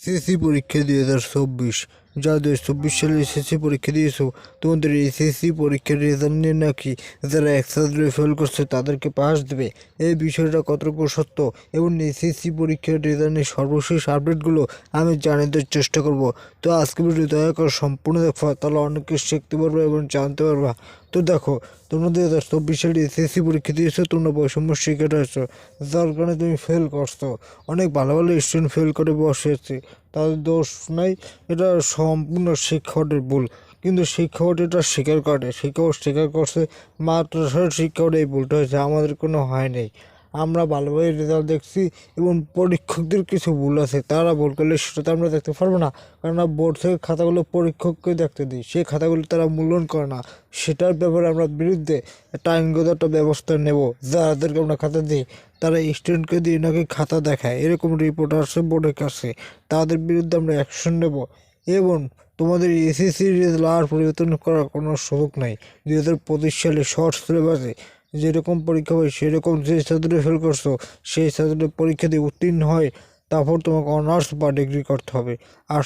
SSC পরীক্ষা 2024 যারা 2024 সালে এসএসসি পরীক্ষা দিয়েছো, তোমাদের এসএসসি পরীক্ষার রেজাল্ট নিয়ে নাকি যারা একসাথে ফেল করছে তাদেরকে পাস দেবে। এই বিষয়টা কতটুকু সত্য এবং এসএসসি পরীক্ষার রেজাল্ট নিয়ে সর্বশেষ আপডেটগুলো আমি জানাতে চেষ্টা করব। তো আজকে ভিডিও দয়া করে সম্পূর্ণ দেখো, তাহলে অনেক কিছু শিখতে পারবা এবং জানতে পারবা। তো দেখো, তোমরা 2024 সালে এসএসসি পরীক্ষা দিয়েছো, তোমরা বৈষম্য শিকার হয়েছো, যার কারণে তুমি ফেল করছো। অনেক ভালো ভালো স্টুডেন্ট ফেল করে বসেছে, তাদের দোষ নাই, এটা সম্পূর্ণ শিক্ষকের ভুল। কিন্তু শিক্ষক এটা স্বীকার করে, শিক্ষক স্বীকার করছে মাত্র শিক্ষকের এই ভুলটা হয়েছে, আমাদের কোনো হয় নাই। আমরা ভালোভাবে রেজাল্ট দেখছি এবং পরীক্ষকদের কিছু ভুল আছে, তারা ভুল করলে সেটা তো আমরা দেখতে পারবো না, কারণ বোর্ড থেকে খাতাগুলো পরীক্ষককে দেখতে দিই, সেই খাতাগুলো তারা মূল্যায়ন করে না। সেটার ব্যাপারে আমরা বিরুদ্ধে একটা আইনগত একটা ব্যবস্থা নেব। যাদেরকে আমরা খাতা দিই তারা স্টুডেন্টকে দিয়ে নাকি খাতা দেখায়, এরকম রিপোর্ট আসছে বোর্ডের কাছে, তাদের বিরুদ্ধে আমরা অ্যাকশন নেব। এবং তোমাদের এসএসসি রেজাল্ট আর পরিবর্তন করার কোনো সুযোগ নাই। 2025 সালে শর্ট সিলেবাসে যেরকম পরীক্ষা হয় সেরকম যে ছাত্র ফেল করছো সেই ছাত্রের পরীক্ষা দিয়ে উত্তীর্ণ হয়, তারপর তোমাকে অনার্স বা ডিগ্রি করতে হবে। আর